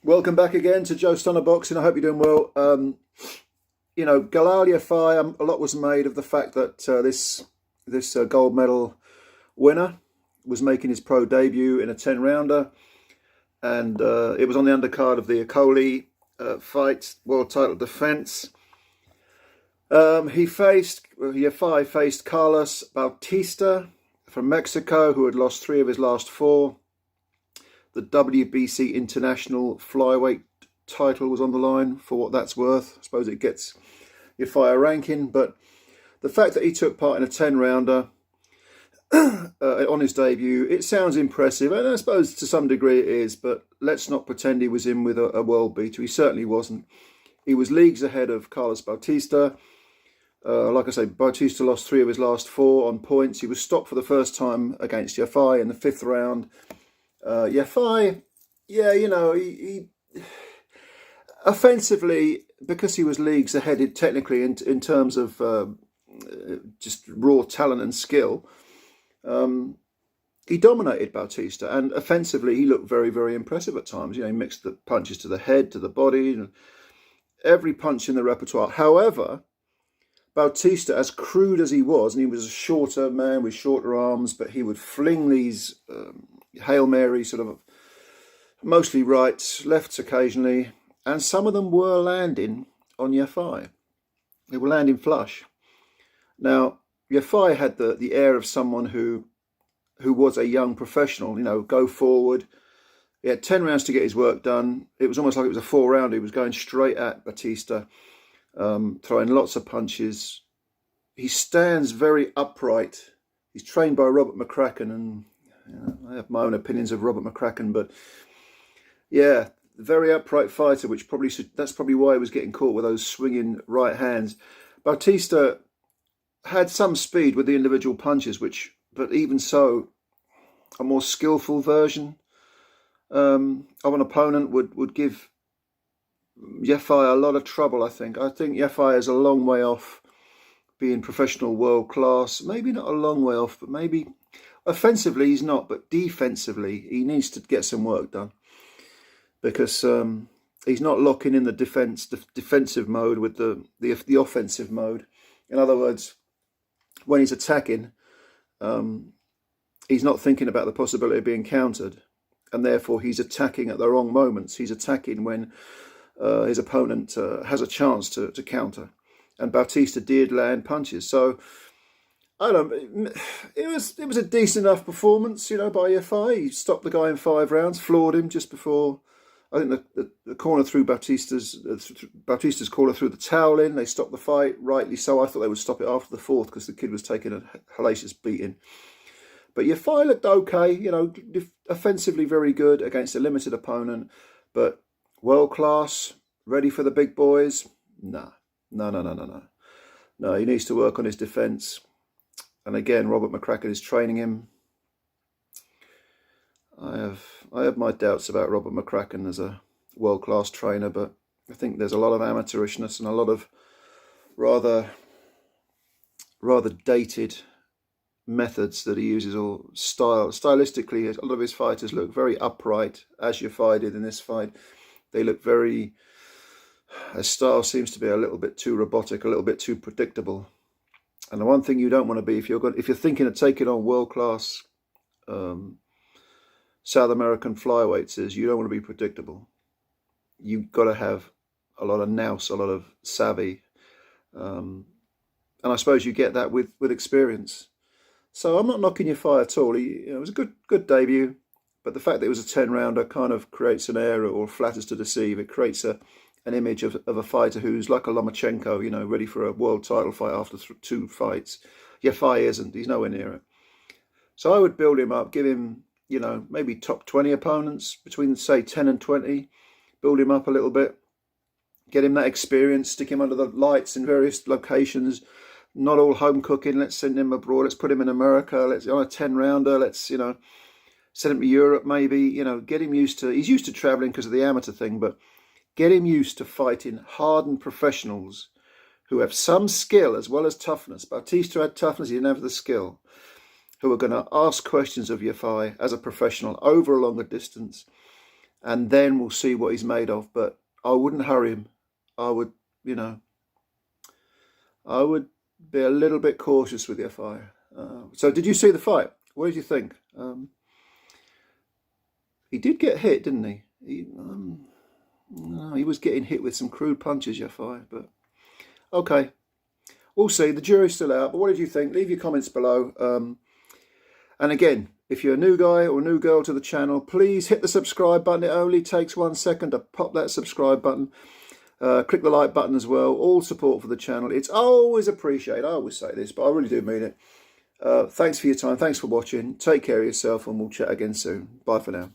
Welcome back again to Joe Stunner Boxing. I hope you're doing well. Galal Yafai, a lot was made of the fact that this gold medal winner was making his pro debut in a 10-rounder, and it was on the undercard of the Akoli fight, world title defense. Yafai faced Carlos Bautista from Mexico, who had lost 3 of his last 4. The WBC International Flyweight title was on the line, for what that's worth. I suppose it gets Yafai a ranking, but the fact that he took part in a 10-rounder on his debut, it sounds impressive, and I suppose to some degree it is, but let's not pretend he was in with a world beater. He certainly wasn't. He was leagues ahead of Carols Bautista. Like I say, Bautista lost 3 of his last 4 on points. He was stopped for the first time against Yafai in the 5th round. Yafai, he offensively, because he was leagues ahead technically in terms of just raw talent and skill, he dominated Bautista, and offensively he looked very, very impressive at times. He mixed the punches to the head, to the body, and every punch in the repertoire. However, Bautista, as crude as he was, and he was a shorter man with shorter arms, but he would fling these Hail Mary, sort of mostly rights, lefts occasionally, and some of them were landing on Yafai. They were landing flush. Now, Yafai had the air of someone who was a young professional, go forward. He had 10 rounds to get his work done. It was almost like it was a 4-rounder. He was going straight at Bautista, throwing lots of punches. He stands very upright. He's trained by Robert McCracken, and I have my own opinions of Robert McCracken, but yeah, very upright fighter, which that's probably why he was getting caught with those swinging right hands. Bautista had some speed with the individual punches, but even so, a more skillful version of an opponent would give Yafai a lot of trouble, I think. I think Yafai is a long way off being professional world class. Maybe not a long way off, but maybe offensively he's not, but defensively he needs to get some work done, because he's not locking in the defensive mode with the offensive mode. In other words, when he's attacking, he's not thinking about the possibility of being countered, and therefore he's attacking at the wrong moments. He's attacking when his opponent has a chance to counter, and Bautista did land punches. So it was a decent enough performance, by Yafai. He stopped the guy in 5 rounds, floored him just before. I think the corner threw Bautista's corner threw the towel in. They stopped the fight, rightly so. I thought they would stop it after the 4th because the kid was taking a hellacious beating. But Yafai looked okay, offensively very good against a limited opponent, but world class, ready for the big boys? No. No, he needs to work on his defence. And again, Robert McCracken is training him. I have my doubts about Robert McCracken as a world-class trainer, but I think there's a lot of amateurishness and a lot of rather dated methods that he uses, or stylistically. A lot of his fighters look very upright, as Yafai did in this fight. They look very, his style seems to be a little bit too robotic, a little bit too predictable. And the one thing you don't want to be, if you're thinking of taking on world-class South American flyweights, is you don't want to be predictable. You've got to have a lot of nous, a lot of savvy, and I suppose you get that with experience. So I'm not knocking Yafai at all. It was a good debut, but the fact that it was a 10-rounder kind of creates an air, or flatters to deceive. It creates an image of a fighter who's like a Lomachenko, ready for a world title fight after 2 fights. Yafai isn't. He's nowhere near it. So I would build him up, give him, maybe top 20 opponents, between, say, 10 and 20. Build him up a little bit. Get him that experience. Stick him under the lights in various locations. Not all home cooking. Let's send him abroad. Let's put him in America. Let's on a 10-rounder. Let's, send him to Europe maybe. Get him used to... He's used to travelling because of the amateur thing, but get him used to fighting hardened professionals who have some skill as well as toughness. Bautista had toughness. He didn't have the skill. Who are going to ask questions of Yafai as a professional over a longer distance, and then we'll see what he's made of. But I wouldn't hurry him. I would, you know, I would be a little bit cautious with Yafai. So did you see the fight? What did you think? He did get hit, didn't he? He was getting hit with some crude punches, Yafai. But okay, we'll see. The jury's still out. But what did you think? Leave your comments below. And again, if you're a new guy or a new girl to the channel, please hit the subscribe button. It only takes 1 second to pop that subscribe button. Click the like button as well. All support for the channel. It's always appreciated. I always say this, but I really do mean it. Thanks for your time. Thanks for watching. Take care of yourself, and we'll chat again soon. Bye for now.